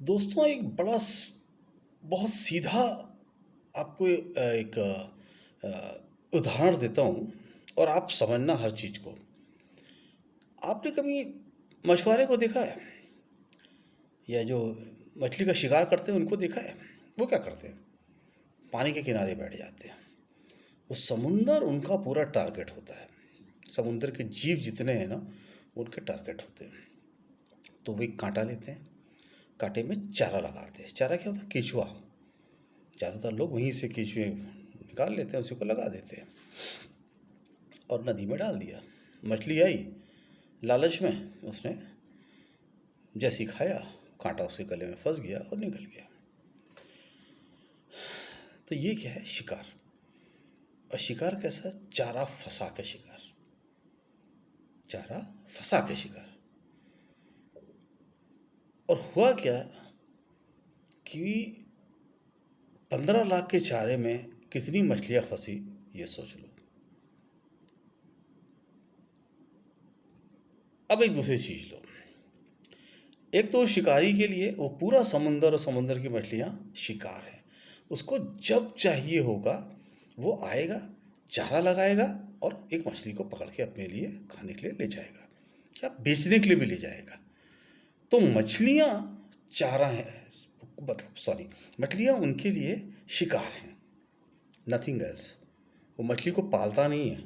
दोस्तों एक बहुत सीधा आपको एक उदाहरण देता हूँ और आप समझना हर चीज़ को। आपने कभी मछुआरे को देखा है या जो मछली का शिकार करते हैं उनको देखा है? वो क्या करते हैं? पानी के किनारे बैठ जाते हैं। वो समुंदर उनका पूरा टारगेट होता है। समुंदर के जीव जितने हैं ना, उनके टारगेट होते हैं। तो वो एक कांटा लेते हैं, कांटे में चारा लगाते हैं। चारा क्या होता है? केचुआ। ज़्यादातर लोग वहीं से केंचुए निकाल लेते हैं, उसी को लगा देते हैं और नदी में डाल दिया। मछली आई, लालच में उसने जैसे ही खाया, कांटा उसके गले में फंस गया और निकल गया। तो ये क्या है? शिकार। और शिकार कैसा? चारा फंसा के शिकार। चारा फंसा के शिकार। और हुआ क्या कि 15 लाख के चारे में कितनी मछलियां फंसी, ये सोच लो। अब एक दूसरी चीज लो। एक तो शिकारी के लिए वो पूरा समुंदर और समुंदर की मछलियाँ शिकार हैं। उसको जब चाहिए होगा वो आएगा, चारा लगाएगा और एक मछली को पकड़ के अपने लिए खाने के लिए ले जाएगा या बेचने के लिए भी ले जाएगा। तो मछलियाँ चारा है, मतलब सॉरी, मछलियाँ उनके लिए शिकार हैं, नथिंग एल्स। वो मछली को पालता नहीं है,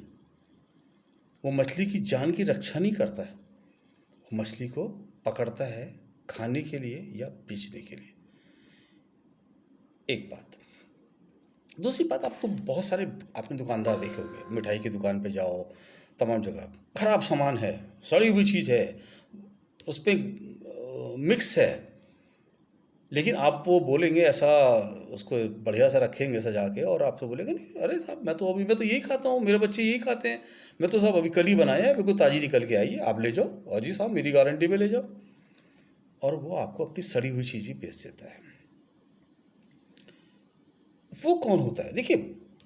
वो मछली की जान की रक्षा नहीं करता है। वो मछली को पकड़ता है खाने के लिए या बेचने के लिए। एक बात। दूसरी बात, आपको बहुत सारे आपने दुकानदार देखे होंगे, मिठाई की दुकान पे जाओ, तमाम जगह खराब सामान है, सड़ी हुई चीज़ है, उस पर मिक्स है, लेकिन आप वो बोलेंगे ऐसा, उसको बढ़िया सा रखेंगे सजा के और आपसे बोलेंगे नहीं अरे साहब मैं तो यही खाता हूँ, मेरे बच्चे यही खाते हैं, मैं तो साहब अभी कल ही बनाया है, बिल्कुल ताज़ी निकल के आई है, आप ले जाओ और जी साहब मेरी गारंटी पे ले जाओ। और वो आपको अपनी सड़ी हुई चीज़ भी बेच देता है। वो कौन होता है? देखिए,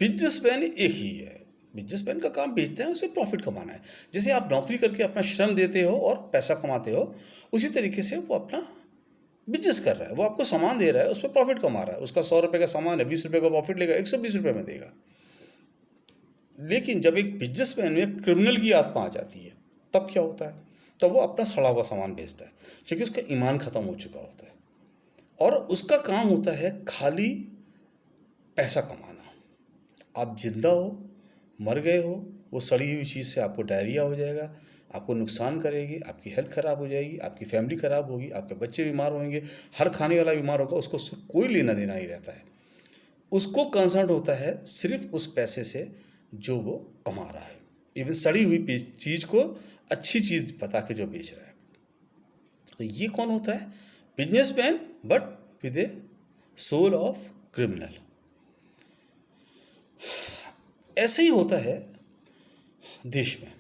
बिजनेसमैन एक ही है। बिजनेसमैन का काम बेचते हैं, उसे प्रॉफिट कमाना है। जैसे आप नौकरी करके अपना श्रम देते हो और पैसा कमाते हो, उसी तरीके से वो अपना बिजनेस कर रहा है। वो आपको सामान दे रहा है, उस पर प्रॉफिट कमा रहा है। उसका 100 रुपये का सामान है, 20 रुपये का प्रॉफिट लेगा, 120 रुपये में देगा। लेकिन जब एक बिजनेसमैन में क्रिमिनल की आत्मा आ जाती है, तब क्या होता है? तब वो अपना सड़ा हुआ सामान बेचता है, क्योंकि उसका ईमान खत्म हो चुका होता है और उसका काम होता है खाली पैसा कमाना। आप जिंदा हो, मर गए हो, वो सड़ी हुई चीज़ से आपको डायरिया हो जाएगा, आपको नुकसान करेगी, आपकी हेल्थ खराब हो जाएगी, आपकी फैमिली खराब होगी, आपके बच्चे बीमार होंगे, हर खाने वाला बीमार होगा, उसको उससे कोई लेना देना नहीं रहता है। उसको कंसर्न होता है सिर्फ उस पैसे से जो वो कमा रहा है। इवन सड़ी हुई चीज़ को अच्छी चीज़ बता के जो बेच रहा है। तो ये कौन होता है? Businessman, but with a soul of criminal. ऐसे ही होता है देश में।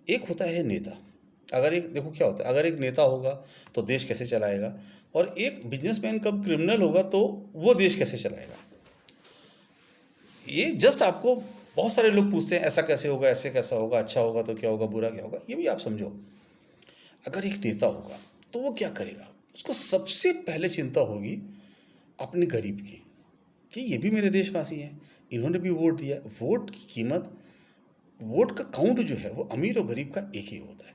एक होता है नेता। अगर एक देखो क्या होता है, अगर एक नेता होगा तो देश कैसे चलाएगा, और एक बिजनेसमैन कब क्रिमिनल होगा तो वो देश कैसे चलाएगा। ये जस्ट आपको बहुत सारे लोग पूछते हैं ऐसा कैसे होगा, ऐसे कैसा होगा, अच्छा होगा तो क्या होगा, बुरा क्या होगा, ये भी आप समझो। अगर एक नेता होगा तो वो क्या करेगा? उसको सबसे पहले चिंता होगी अपने गरीब की, कि ये भी मेरे देशवासी हैं, इन्होंने भी वोट दिया। वोट की कीमत, वोट का काउंट जो है वो अमीर और गरीब का एक ही होता है।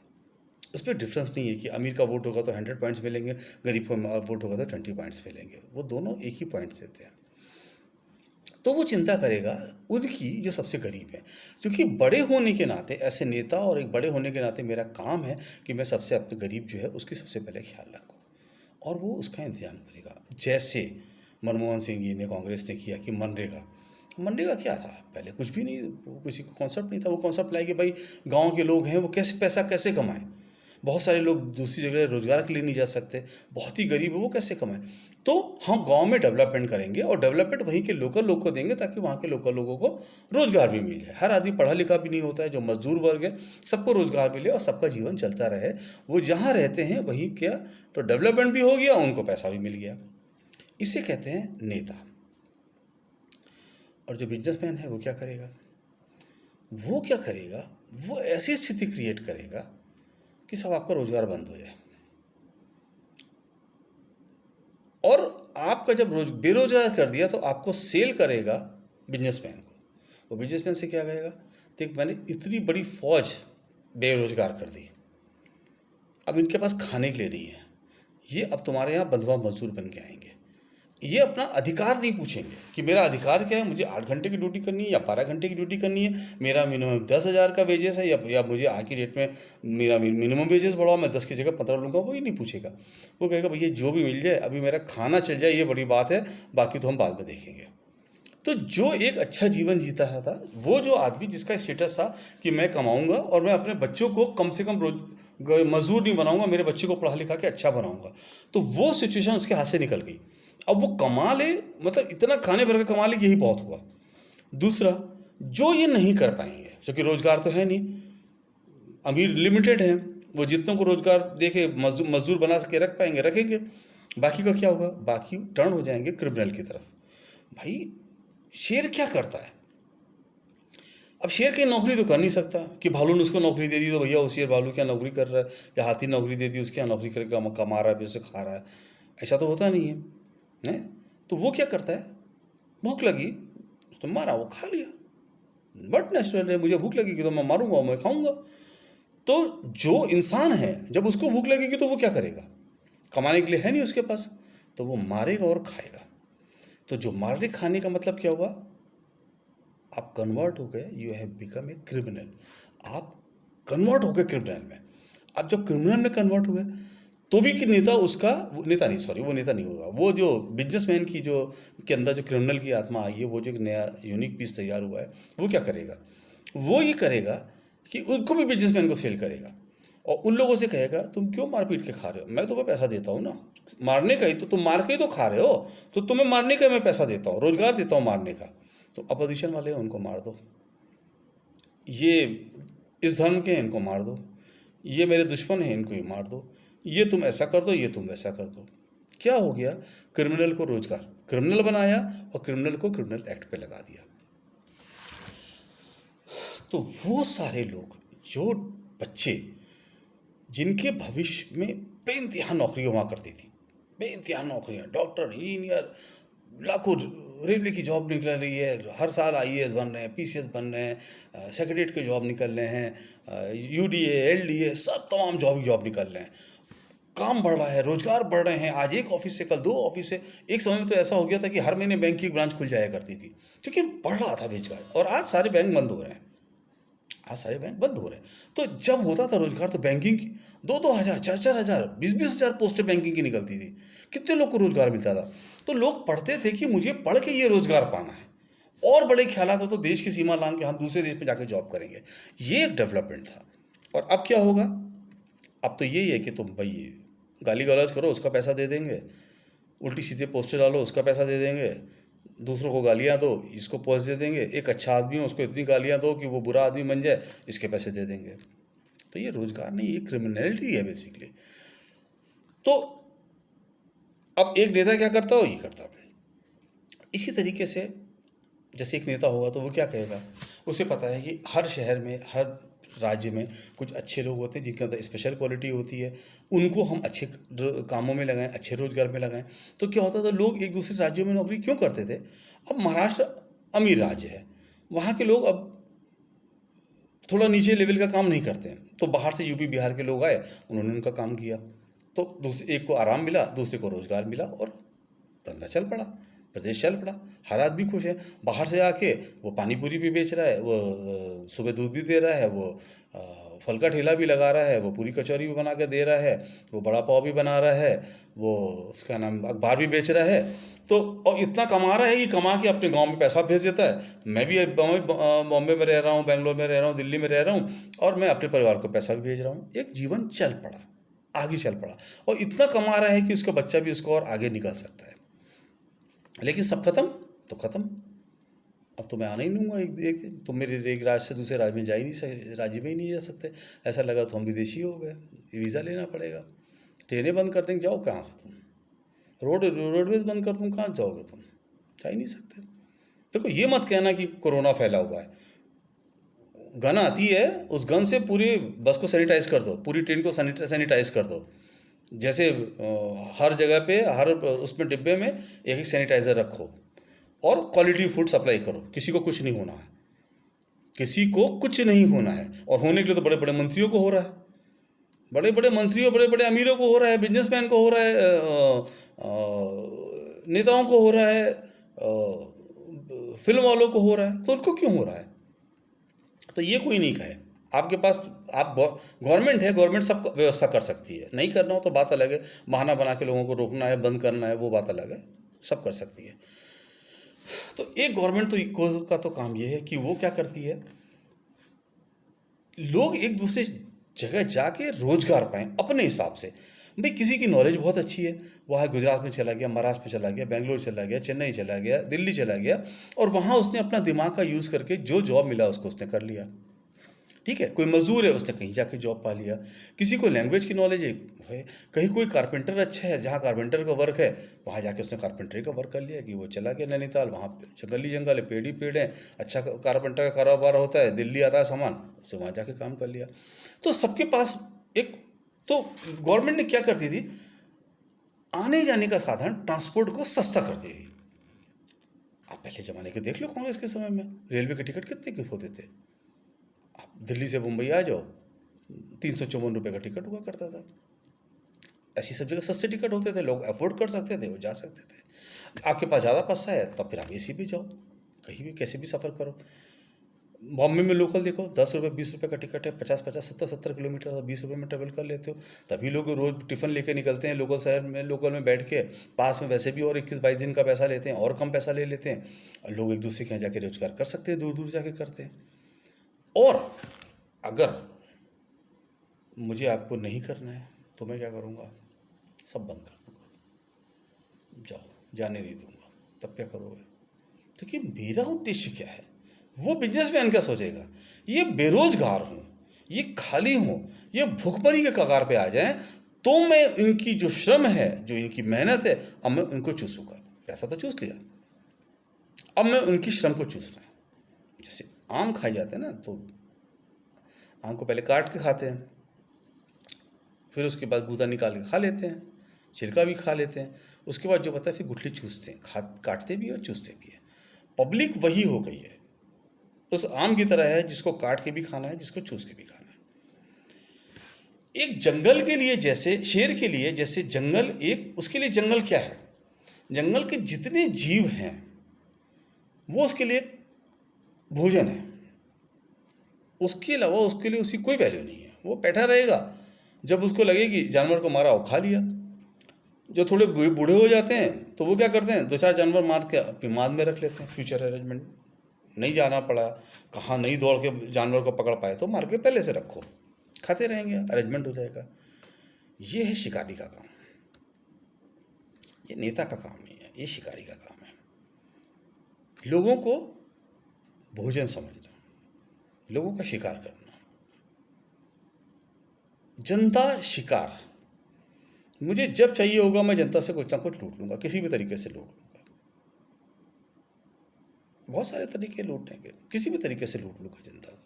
उस पर डिफरेंस नहीं है कि अमीर का वोट होगा तो 100 पॉइंट्स मिलेंगे, गरीब का वोट होगा तो 20 पॉइंट्स मिलेंगे। वो दोनों एक ही पॉइंट्स देते हैं। तो वो चिंता करेगा उनकी जो सबसे गरीब है, क्योंकि बड़े होने के नाते, ऐसे नेता और एक बड़े होने के नाते मेरा काम है कि मैं सबसे अपने गरीब जो है उसकी सबसे पहले ख्याल रखूँ और वो उसका इंतजाम करेगा। जैसे मनमोहन सिंह जी ने, कांग्रेस ने किया कि मनरेगा। मनरेगा क्या था? पहले कुछ भी नहीं, किसी को कॉन्सेप्ट नहीं था। वो कॉन्सेप्ट लाए कि भाई गांव के लोग हैं, वो कैसे पैसा कैसे कमाएं। बहुत सारे लोग दूसरी जगह रोजगार के लिए नहीं जा सकते, बहुत ही गरीब है, वो कैसे कमाएं। तो हम गांव में डेवलपमेंट करेंगे और डेवलपमेंट वहीं के लोकल लोग को देंगे, ताकि वहाँ के लोकल लोगों को रोजगार भी मिल जाए। हर आदमी पढ़ा लिखा भी नहीं होता है, जो मजदूर वर्ग है सबको रोजगार मिले और सबका जीवन चलता रहे। वो जहाँ रहते हैं वहीं क्या, तो डेवलपमेंट भी हो गया, उनको पैसा भी मिल गया। इसे कहते हैं नेता। और जो बिजनेसमैन है वो क्या करेगा? वो क्या करेगा? वो ऐसी स्थिति क्रिएट करेगा कि सब आपका रोजगार बंद हो जाए। और आपका जब बेरोजगार कर दिया तो आपको सेल करेगा बिजनेसमैन को। वो बिजनेसमैन से क्या कहेगा, देख मैंने इतनी बड़ी फौज बेरोजगार कर दी, अब इनके पास खाने के लिए नहीं है, ये अब तुम्हारे यहाँ बंधुआ मजदूर बन के आएंगे। ये अपना अधिकार नहीं पूछेंगे कि मेरा अधिकार क्या है, मुझे 8 घंटे की ड्यूटी करनी है या 12 घंटे की ड्यूटी करनी है, मेरा मिनिमम 10,000 का वेजेस है या मुझे आज की डेट में मेरा मिनिमम वेजेस बढ़ाओ, मैं 10 की जगह 15 लूँगा। वो ही नहीं पूछेगा। वो कहेगा भैया जो भी मिल जाए, अभी मेरा खाना चल जाए ये बड़ी बात है, बाकी तो हम बाद में देखेंगे। तो जो एक अच्छा जीवन जीता है था, वो जो आदमी जिसका स्टेटस था कि मैं कमाऊंगा और मैं अपने बच्चों को कम से कम मजदूर नहीं बनाऊंगा, मेरे बच्चे को पढ़ा लिखा के अच्छा बनाऊंगा, तो वो सिचुएशन उसके हाथ से निकल गई। अब वो कमा ले, मतलब इतना खाने भर के कमा ले, यही बहुत हुआ। दूसरा, जो ये नहीं कर पाएंगे, क्योंकि रोजगार तो है नहीं, अमीर लिमिटेड हैं, वो जितनों को रोजगार देके मजदूर बना सके रख पाएंगे रखेंगे, बाकी का क्या होगा, बाकी टर्न हो जाएंगे क्रिमिनल की तरफ। भाई शेर क्या करता है, अब शेर की नौकरी तो कर नहीं सकता कि भालू ने उसको नौकरी दे दी तो भैया वो शेर भालू क्या नौकरी कर रहा है, या हाथी नौकरी दे दी उसके यहाँ नौकरी करके कमा रहा है फिर उसे खा रहा है, ऐसा तो होता नहीं है। तो वो क्या करता है, भूख लगी तो मारा, वो खा लिया, बट नेचुरल है, मुझे भूख लगेगी तो मैं मारूंगा, मैं खाऊंगा। तो जो इंसान है जब उसको भूख लगेगी तो वो क्या करेगा, कमाने के लिए है नहीं उसके पास, तो वो मारेगा और खाएगा। तो जो मारने खाने का मतलब क्या हुआ, आप कन्वर्ट हो गए, you have become a criminal, आप कन्वर्ट हो गए क्रिमिनल में। अब जब क्रिमिनल में कन्वर्ट हुए तो भी कि नेता उसका, नेता नहीं, सॉरी वो नेता नहीं होगा, वो जो बिजनेसमैन की जो के अंदर जो क्रिमिनल की आत्मा आई है, वो जो एक नया यूनिक पीस तैयार हुआ है, वो क्या करेगा, वो ये करेगा कि उनको भी बिजनेसमैन को सेल करेगा और उन लोगों से कहेगा तुम क्यों मार पीट के खा रहे हो, मैं तुम्हें पैसा देता हूँ ना, मारने का ही तो तुम मार के ही तो खा रहे हो, तो तुम्हें मारने का मैं पैसा देता हूँ, रोजगार देता हूँ मारने का, तो अपोजिशन वाले हैं उनको मार दो, ये इस धर्म के हैं इनको मार दो, ये मेरे दुश्मन हैं इनको ही मार दो, ये तुम ऐसा कर दो, ये तुम वैसा कर दो। क्या हो गया, क्रिमिनल को रोजगार, क्रिमिनल बनाया और क्रिमिनल को क्रिमिनल एक्ट पे लगा दिया। तो वो सारे लोग, जो बच्चे जिनके भविष्य में बेइंतहा नौकरियाँ हुआ करती थी, बेइंतहा नौकरियाँ, डॉक्टर, इंजीनियर, लाखों, रेलवे की जॉब निकल रही है, हर साल आईएएस बन रहे हैं, पीसीएस बन रहे हैं, सेक्रेटरीट के जॉब निकल रहे हैं, यूडीए एलडीए सब तमाम जॉब निकल रहे हैं, काम बढ़ रहा है, रोजगार बढ़ रहे हैं, आज एक ऑफिस से कल 2 ऑफिस से। एक समय में तो ऐसा हो गया था कि हर महीने बैंक की ब्रांच खुल जाया करती थी, क्योंकि बढ़ रहा था रोजगार, और आज सारे बैंक बंद हो रहे हैं, आज सारे बैंक बंद हो रहे हैं। तो जब होता था रोजगार तो बैंकिंग की 2-2 हज़ार, 4-4 हज़ार, 20-20 हज़ार पोस्टें बैंकिंग की निकलती थी, कितने लोग को रोजगार मिलता था। तो लोग पढ़ते थे कि मुझे पढ़ के ये रोजगार पाना है, और बड़े ख्याल आता तो देश की सीमा लांग के हम दूसरे देश में जाकर जॉब करेंगे, ये एक डेवलपमेंट था। और अब क्या होगा, अब तो यही है कि तुम भाई गाली गलौज करो उसका पैसा दे देंगे, उल्टी सीधे पोस्टर डालो उसका पैसा दे देंगे, दूसरों को गालियाँ दो इसको पोस्ट दे देंगे, एक अच्छा आदमी हो उसको इतनी गालियाँ दो कि वो बुरा आदमी बन जाए, इसके पैसे दे देंगे। तो ये रोजगार नहीं, ये क्रिमिनलिटी है बेसिकली। तो अब एक नेता क्या करता हो, ये करता। इसी तरीके से जैसे एक नेता होगा तो वो क्या कहेगा, उसे पता है कि हर शहर में, हर राज्य में कुछ अच्छे लोग होते हैं जिनके अंदर स्पेशल क्वालिटी होती है, उनको हम अच्छे कामों में लगाएं, अच्छे रोजगार में लगाएं। तो क्या होता था, लोग एक दूसरे राज्यों में नौकरी क्यों करते थे। अब महाराष्ट्र अमीर राज्य है, वहाँ के लोग अब थोड़ा नीचे लेवल का काम नहीं करते हैं, तो बाहर से यूपी बिहार के लोग आए, उन्होंने उनका काम किया, तो दूसरे एक को आराम मिला, दूसरे को रोजगार मिला, और धंधा चल पड़ा, प्रदेश चल पड़ा, हर आदमी खुश है। बाहर से आके वो पानी पूरी भी बेच रहा है, वो सुबह दूध भी दे रहा है, वो फल का ठेला भी लगा रहा है, वो पूरी कचौरी भी बना के दे रहा है, वो बड़ा पाव भी बना रहा है, वो उसका नाम अखबार भी बेच रहा है। तो और इतना कमा रहा है कि कमा के अपने गांव में पैसा भेज देता है। मैं भी बॉम्बे में रह रहा हूँ, बेंगलोर में रह रहा हूँ, दिल्ली में रह रहा हूँ, और मैं अपने परिवार को पैसा भी भेज रहा हूँ। एक जीवन चल पड़ा, आगे चल पड़ा, और इतना कमा रहा है कि उसका बच्चा भी उसको और आगे निकल सकता है। लेकिन सब खत्म तो खत्म, अब तो मैं आने ही दूंगा एक दिन, तुम मेरे एक राज्य से दूसरे राज्य में जा ही नहीं, राज्य में ही नहीं जा सकते। ऐसा लगा तो हम विदेशी हो गए, वीज़ा लेना पड़ेगा, ट्रेनें बंद कर देंगे, जाओ कहाँ से तुम, रोडवेज बंद कर दूँ, कहाँ जाओगे तुम, जा ही नहीं सकते। देखो ये मत कहना कि कोरोना फैला हुआ है, गन आती है, उस गन से पूरी बस को सैनिटाइज कर दो, पूरी ट्रेन को सैनिटाइज कर दो, जैसे हर जगह पे हर उसमें डिब्बे में एक एक सैनिटाइज़र रखो और क्वालिटी फूड सप्लाई करो। किसी को कुछ नहीं होना है, किसी को कुछ नहीं होना है। और होने के लिए तो बड़े बड़े मंत्रियों को हो रहा है, बड़े बड़े मंत्रियों, बड़े बड़े अमीरों को हो रहा है, बिजनेसमैन को हो रहा है, नेताओं को हो रहा है, फिल्म वालों को हो रहा है। तो उनको क्यों हो रहा है? तो ये कोई नहीं कहे। आपके पास आप गवर्नमेंट है, गवर्नमेंट सब व्यवस्था कर सकती है। नहीं करना हो तो बात अलग है, बहाना बना के लोगों को रोकना है, बंद करना है, वो बात अलग है, सब कर सकती है। तो एक गवर्नमेंट का तो काम ये है कि वो क्या करती है, लोग एक दूसरे जगह जाके रोजगार पाएं अपने हिसाब से। भाई किसी की नॉलेज बहुत अच्छी है, वहाँ गुजरात में चला गया, महाराष्ट्र में चला गया, बेंगलोर चला गया, चेन्नई चला गया, दिल्ली चला गया, और वहाँ उसने अपना दिमाग का यूज़ करके जो जॉब मिला उसको उसने कर लिया। ठीक है, कोई मजदूर है, उसने कहीं जाके जॉब पा लिया। किसी को लैंग्वेज की नॉलेज है, कहीं कोई कारपेंटर अच्छा है, जहाँ कारपेंटर का वर्क है वहाँ जाके उसने कारपेंटरी का वर्क कर लिया। कि वो चला गया नैनीताल, वहाँ पे जंगल ही जंगल है, पेड़ ही पेड़ है, अच्छा कारपेंटर का कारोबार होता है, दिल्ली आता है सामान, उससे वहाँ जाके काम कर लिया। तो सबके पास एक, तो गवर्नमेंट ने क्या करती थी, आने जाने का साधन, ट्रांसपोर्ट को सस्ता कर दी थी। आप पहले ज़माने के देख लो, कांग्रेस के समय में रेलवे के टिकट कितने के होते थे। आप दिल्ली से मुंबई आ जाओ, 354 रुपये का टिकट हुआ करता था। ऐसी सब जगह सस्ते टिकट होते थे, लोग अफोर्ड कर सकते थे, वो जा सकते थे। आपके पास ज़्यादा पैसा है तब फिर आप एसी भी जाओ, कहीं भी कैसे भी सफ़र करो। बॉम्बे में लोकल देखो, 10 रुपये 20 रुपये का टिकट है, 50-50 70-70 किलोमीटर 20 रुपये में ट्रेवल कर लेते हो। तभी लोग रोज़ टिफ़िन लेके निकलते हैं लोकल शहर में, लोकल में बैठ के। पास में वैसे भी और 21-22 दिन का पैसा लेते हैं, और कम पैसा ले लेते हैं, और लोग एक दूसरे के यहाँ जाके रोजगार कर सकते हैं, दूर दूर जाके करते हैं। और अगर मुझे आपको नहीं करना है तो मैं क्या करूँगा, सब बंद कर दूँगा, जाओ, जाने नहीं दूँगा। तब क्या करोगे? क्योंकि मेरा उद्देश्य क्या है, वो बिजनेसमैन क्या सोचेगा, ये बेरोजगार हूँ, ये खाली हूँ, ये भुखमरी के कगार पे आ जाएं, तो मैं इनकी जो श्रम है, जो इनकी मेहनत है, अब मैं उनको चूसूंगा। पैसा तो चूस लिया, अब मैं उनकी श्रम को चूस रहा हूँ। जैसे आम खाए जाते हैं ना, तो आम को पहले काट के खाते हैं, फिर उसके बाद गूदा निकाल के खा लेते हैं, छिलका भी खा लेते हैं, उसके बाद जो बता है फिर गुठली चूसते हैं, काटते भी और चूसते भी है। पब्लिक वही हो गई है, उस आम की तरह है, जिसको काट के भी खाना है, जिसको चूस के भी खाना है। एक जंगल के लिए जैसे, शेर के लिए जैसे जंगल एक, उसके लिए जंगल क्या है, जंगल के जितने जीव हैं वो उसके लिए भोजन है। उसके अलावा उसके लिए उसकी कोई वैल्यू नहीं है। वो बैठा रहेगा, जब उसको लगे कि जानवर को मारा, वो खा लिया। जो थोड़े बूढ़े हो जाते हैं तो वो क्या करते हैं, 2-4 जानवर मार के अपनी माद में रख लेते हैं, फ्यूचर अरेंजमेंट। नहीं जाना पड़ा, कहाँ नहीं दौड़ के जानवर को पकड़ पाए तो मार के पहले से रखो, खाते रहेंगे, अरेंजमेंट हो जाएगा। ये है शिकारी का काम, ये नेता का काम नहीं है, ये शिकारी का काम है। लोगों को भोजन समझना, लोगों का शिकार करना, जनता शिकार। मुझे जब चाहिए होगा मैं जनता से कुछ ना कुछ लूट लूंगा, किसी भी तरीके से लूट लूंगा। बहुत सारे तरीके लूटने के, किसी भी तरीके से लूट लूंगा जनता को।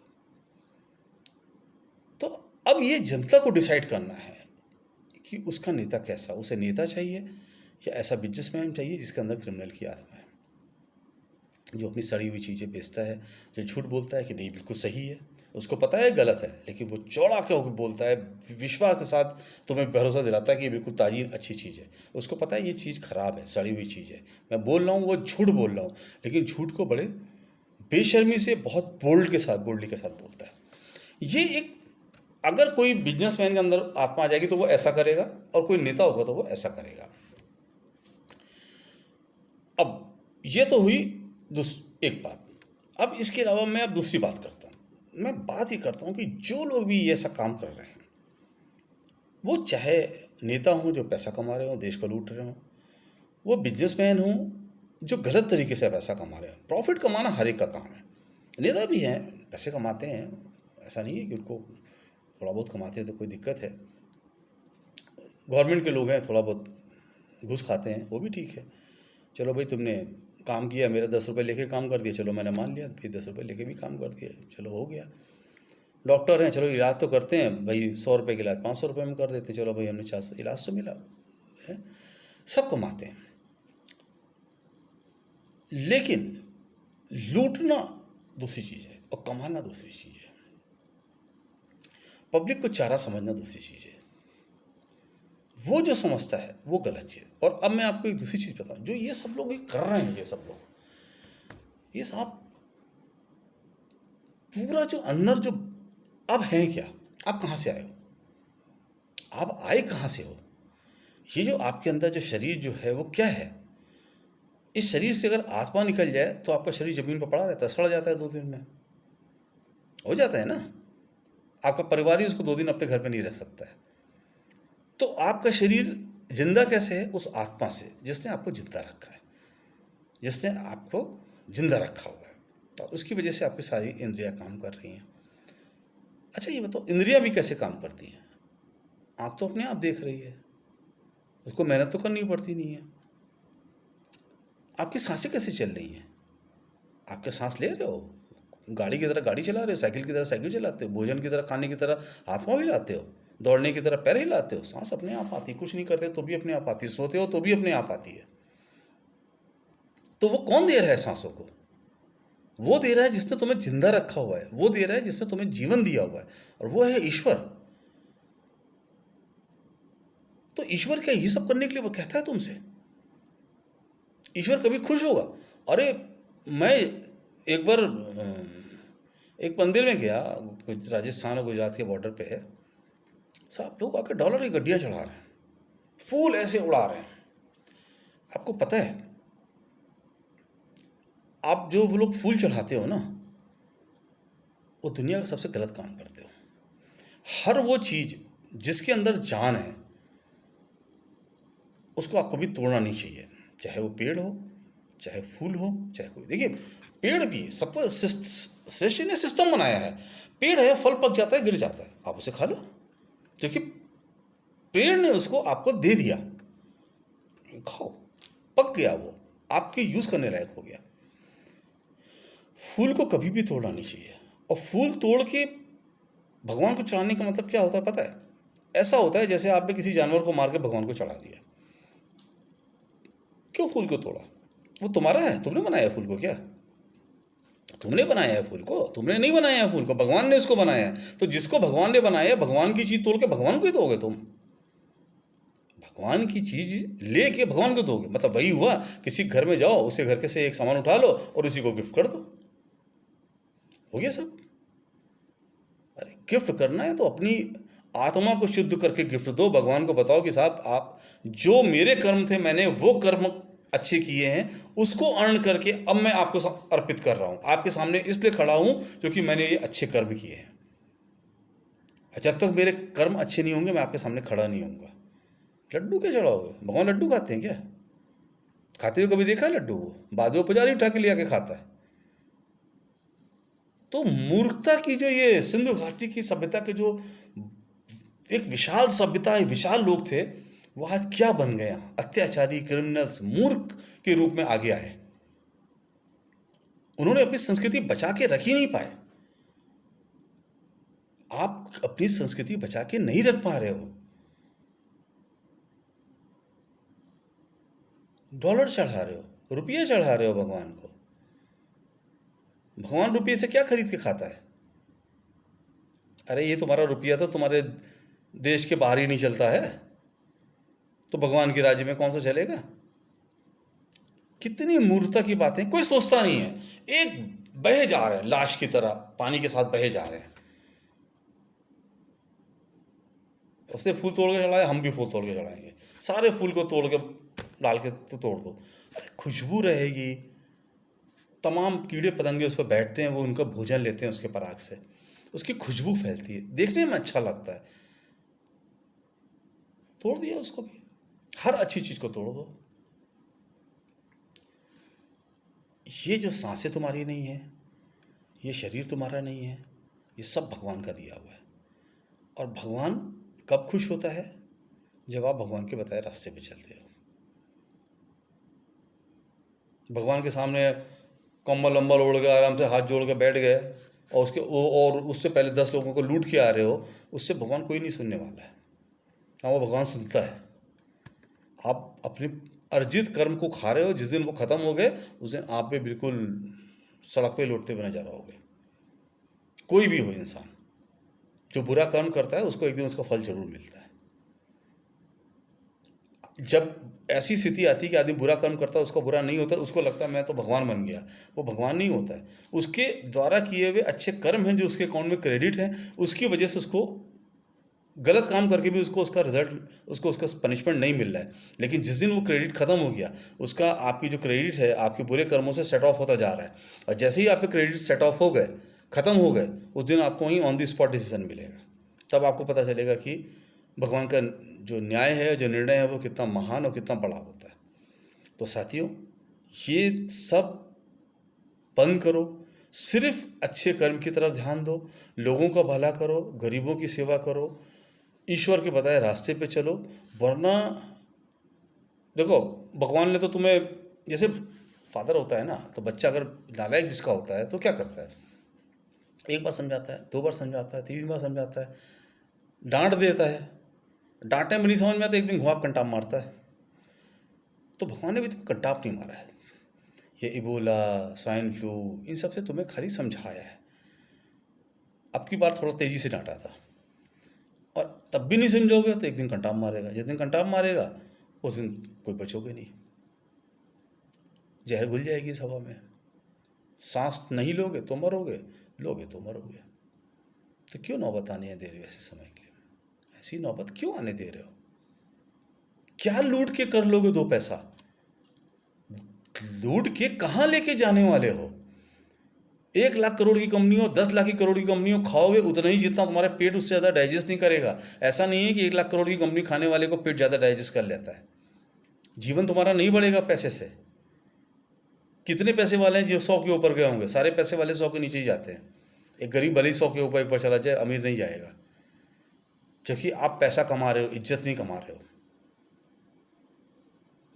तो अब ये जनता को डिसाइड करना है कि उसका नेता कैसा, उसे नेता चाहिए या ऐसा बिजनेसमैन चाहिए जिसके अंदर क्रिमिनल की आत्मा है, जो अपनी सड़ी हुई चीज़ें बेचता है, जो झूठ बोलता है कि नहीं बिल्कुल सही है, उसको पता है गलत है, लेकिन वो चौड़ा के होकर बोलता है, विश्वास के साथ तुम्हें भरोसा दिलाता है कि ये बिल्कुल ताजी अच्छी चीज़ है। उसको पता है ये चीज़ खराब है, सड़ी हुई चीज़ है, मैं बोल रहा हूँ वो झूठ बोल रहा हूँ, लेकिन झूठ को बड़े बेशर्मी से, बहुत बोल्डी के साथ बोलता है। ये एक, अगर कोई बिजनेसमैन के अंदर आत्मा आ जाएगी तो वो ऐसा करेगा, और कोई नेता होगा तो वो ऐसा करेगा। अब ये तो हुई एक बात। अब इसके अलावा मैं अब दूसरी बात करता हूँ। मैं बात ही करता हूँ कि जो लोग भी ये ऐसा काम कर रहे हैं, वो चाहे नेता हों जो पैसा कमा रहे हों, देश को लूट रहे हों, वो बिजनेसमैन हों जो गलत तरीके से पैसा कमा रहे हैं। प्रॉफिट कमाना हर एक का काम है। नेता भी हैं, पैसे कमाते हैं, ऐसा नहीं है कि उनको थोड़ा बहुत कमाते हैं तो कोई दिक्कत है। गवर्नमेंट के लोग हैं, थोड़ा बहुत घूस खाते हैं, वो भी ठीक है। चलो भाई, तुमने काम किया, मेरा 10 रुपये लेके काम कर दिया, चलो मैंने मान लिया, फिर 10 रुपये लेके भी काम कर दिया, चलो हो गया। डॉक्टर हैं, चलो इलाज तो करते हैं भाई, 100 रुपये का इलाज 500 रुपये में कर देते हैं, चलो भाई हमने 400, इलाज तो मिला है। सब कमाते हैं, लेकिन लूटना दूसरी चीज़ है और कमाना दूसरी चीज़ है। पब्लिक को चारा समझना दूसरी चीज़ है। वो जो समझता है वो गलत चीज़। और अब मैं आपको एक दूसरी चीज़ बताऊं, जो ये सब लोग ये कर रहे हैं, ये सब लोग, ये सब पूरा जो अंदर जो अब है क्या, आप कहाँ से आए हो, आप आए कहाँ से हो, ये जो आपके अंदर जो शरीर जो है वो क्या है। इस शरीर से अगर आत्मा निकल जाए तो आपका शरीर जमीन पर पड़ा रहता है, सड़ जाता है 2 दिन में, हो जाता है ना। आपका परिवार ही उसको 2 दिन अपने घर पे नहीं रह सकता है। तो आपका शरीर जिंदा कैसे है, उस आत्मा से जिसने आपको जिंदा रखा है, जिसने आपको जिंदा रखा हुआ है। तो उसकी वजह से आपकी सारी इंद्रियां काम कर रही हैं। अच्छा ये बताओ, इंद्रियां भी कैसे काम करती हैं। आँख तो अपने आप देख रही है, उसको मेहनत तो करनी पड़ती नहीं है। आपकी सांसें कैसे चल रही हैं, आपके सांस ले रहे हो, गाड़ी की तरह गाड़ी चला रहे हो, साइकिल की तरह साइकिल चलाते हो, भोजन की तरह खाने की तरह हाथ पाँव हिलाते हो, दौड़ने की तरह पैर हिलाते हो, सांस अपने आप आती है, कुछ नहीं करते तो भी अपने आप आती है, सोते हो तो भी अपने आप आती है। तो वो कौन दे रहा है सांसों को, वो दे रहा है जिसने तुम्हें जिंदा रखा हुआ है, वो दे रहा है जिसने तुम्हें जीवन दिया हुआ है, और वो है ईश्वर। तो ईश्वर क्या ये सब करने के लिए वो कहता है तुमसे, ईश्वर कभी खुश होगा। अरे मैं एक बार एक मंदिर में गया, राजस्थान और गुजरात के बॉर्डर पे है, सब लोग आकर डॉलर की गड्डियाँ चढ़ा रहे हैं, फूल ऐसे उड़ा रहे हैं। आपको पता है, आप जो वो लोग फूल चढ़ाते हो ना, वो दुनिया का सबसे गलत काम करते हो। हर वो चीज़ जिसके अंदर जान है उसको आपको भी तोड़ना नहीं चाहिए, चाहे वो पेड़ हो, चाहे फूल हो, चाहे कोई। देखिए पेड़ भी सब सृष्टि ने सिस्टम बनाया है। पेड़ है, फल पक जाता है, गिर जाता है, आप उसे खा लो, क्योंकि पेड़ ने उसको आपको दे दिया, खाओ, पक गया, वो आपके यूज करने लायक हो गया। फूल को कभी भी तोड़ना नहीं चाहिए। और फूल तोड़ के भगवान को चढ़ाने का मतलब क्या होता है पता है, ऐसा होता है जैसे आपने किसी जानवर को मार के भगवान को चढ़ा दिया। क्यों फूल को तोड़ा, वो तुम्हारा है, तुमने बनाया है फूल को, क्या तुमने बनाया है फूल को, तुमने नहीं बनाया है फूल को, भगवान ने इसको बनाया है। तो जिसको भगवान ने बनाया है, भगवान की चीज तोड़ के भगवान को ही दोगे तुम, भगवान की चीज लेके भगवान को दोगे, मतलब वही हुआ, किसी घर में जाओ, उसे घर के से एक सामान उठा लो और उसी को गिफ्ट कर दो, हो गया सब। अरे गिफ्ट करना है तो अपनी आत्मा को शुद्ध करके गिफ्ट दो, भगवान को बताओ कि साहब आप जो मेरे कर्म थे, मैंने वो कर्म अच्छे किए हैं, उसको अर्न करके अब मैं आपको अर्पित कर रहा हूं, आपके सामने इसलिए खड़ा हूं क्योंकि मैंने ये अच्छे कर्म किए हैं। जब तक मेरे कर्म अच्छे नहीं होंगे मैं आपके सामने खड़ा नहीं होऊंगा। लड्डू क्या चढ़ाओगे, भगवान लड्डू खाते हैं क्या, खाते हुए कभी देखा है लड्डू, बाद में पुजारी उठा के ले आके खाता है। तो मूर्खता की जो ये सिंधु घाटी की सभ्यता के जो एक विशाल सभ्यता, विशाल लोग थे, वो आज क्या बन गए, अत्याचारी, क्रिमिनल्स, मूर्ख के रूप में आगे आए। उन्होंने अपनी संस्कृति बचा के रख ही नहीं पाए। आप अपनी संस्कृति बचा के नहीं रख पा रहे हो, डॉलर चढ़ा रहे हो, रुपये चढ़ा रहे हो भगवान को। भगवान रुपये से क्या खरीद के खाता है। अरे ये तुम्हारा रुपया तो तुम्हारे देश के बाहर ही नहीं चलता है, तो भगवान के राज्य में कौन सा चलेगा। कितनी मूर्खता की बातें, कोई सोचता नहीं है। एक बहे जा रहे हैं लाश की तरह, पानी के साथ बहे जा रहे हैं। उसने फूल तोड़ के चढ़ाया, हम भी फूल तोड़ के चढ़ाएंगे, सारे फूल को तोड़ के डाल के तो तोड़ दो। अरे खुशबू रहेगी, तमाम कीड़े पतंगे उस पर बैठते हैं, वो उनका भोजन लेते हैं उसके पराग से, उसकी खुशबू फैलती है, देखने में अच्छा लगता है। तोड़ दिया उसको भी, हर अच्छी चीज को तोड़ दो। ये जो सांसें तुम्हारी नहीं है, ये शरीर तुम्हारा नहीं है, ये सब भगवान का दिया हुआ है। और भगवान कब खुश होता है, जब आप भगवान के बताए रास्ते पे चलते हो। भगवान के सामने कम्बल अम्बल ओढ़ के आराम से हाथ जोड़ के बैठ गए, और और उससे पहले 10 लोगों को लूट के आ रहे हो, उससे भगवान कोई नहीं सुनने वाला है। हाँ, वो भगवान सुनता है। आप अपने अर्जित कर्म को खा रहे हो, जिस दिन वो खत्म हो गए उस दिन आप पे बिल्कुल सड़क पे लौटते हुए नजर आओगे। कोई भी हो इंसान जो बुरा कर्म करता है उसको एक दिन उसका फल जरूर मिलता है। जब ऐसी स्थिति आती है कि आदमी बुरा कर्म करता है, उसको बुरा नहीं होता, उसको लगता है मैं तो भगवान बन गया। वो भगवान नहीं होता है। उसके द्वारा किए हुए अच्छे कर्म हैं जो उसके अकाउंट में क्रेडिट है, उसकी वजह से उसको गलत काम करके भी उसको उसका रिजल्ट, उसको उसका पनिशमेंट नहीं मिल रहा है। लेकिन जिस दिन वो क्रेडिट खत्म हो गया, उसका आपकी जो क्रेडिट है आपके बुरे कर्मों से सेट ऑफ होता जा रहा है, और जैसे ही आपके क्रेडिट सेट ऑफ हो गए, खत्म हो गए, उस दिन आपको वहीं ऑन द स्पॉट डिसीजन मिलेगा। तब आपको पता चलेगा कि भगवान का जो न्याय है, जो निर्णय है, वो कितना महान और कितना बड़ा होता है। तो साथियों, ये सब बंद करो, सिर्फ अच्छे कर्म की तरफ ध्यान दो, लोगों का भला करो, गरीबों की सेवा करो, ईश्वर के बताए रास्ते पे चलो। वरना देखो, भगवान ने तो तुम्हें, जैसे फादर होता है ना, तो बच्चा अगर नालायक जिसका होता है तो क्या करता है, एक बार समझाता है, 2 बार समझाता है, 3 बार समझाता है, डांट देता है, डांटने में नहीं समझ में आता, एक दिन घुमाप कंटाप मारता है। तो भगवान ने भी तुम्हें कंटाप नहीं मारा है। ये इबोला, स्वाइन फ्लू, इन सब से तुम्हें खाली समझाया है। अब की बार थोड़ा तेजी से डांटा था, और तब भी नहीं समझोगे तो एक दिन कंटाप मारेगा। जिस दिन कंटाप मारेगा उस दिन कोई बचोगे नहीं, जहर घुल जाएगी इस हवा में। सांस नहीं लोगे तो मरोगे, लोगे तो मरोगे। तो क्यों नौबत आने दे रहे हो ऐसे समय के लिए? ऐसी नौबत क्यों आने दे रहे हो? क्या लूट के कर लोगे 2 पैसा? लूट के कहाँ लेके जाने वाले हो? 1 लाख करोड़ की कंपनी हो, 10 लाख की करोड़ की कंपनी हो, खाओगे उतना ही जितना तुम्हारा पेट उससे ज़्यादा डाइजेस्ट नहीं करेगा। ऐसा नहीं है कि 1 लाख करोड़ की कंपनी खाने वाले को पेट ज़्यादा डाइजेस्ट कर लेता है। जीवन तुम्हारा नहीं बढ़ेगा पैसे से। कितने पैसे वाले हैं जो 100 के ऊपर गए होंगे? सारे पैसे वाले 100 के नीचे ही जाते हैं। एक गरीब भले ही 100 के ऊपर चला जाए, अमीर नहीं जाएगा। क्योंकि आप पैसा कमा रहे हो, इज्जत नहीं कमा रहे हो।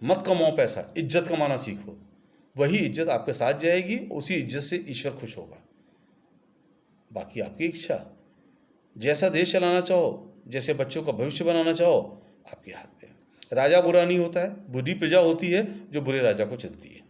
मत कमाओ पैसा, इज्जत कमाना सीखो। वही इज्जत आपके साथ जाएगी, उसी इज्जत से ईश्वर खुश होगा। बाकी आपकी इच्छा, जैसा देश चलाना चाहो, जैसे बच्चों का भविष्य बनाना चाहो, आपके हाथ में। राजा बुरा नहीं होता है, बुरी प्रजा होती है जो बुरे राजा को चुनती है।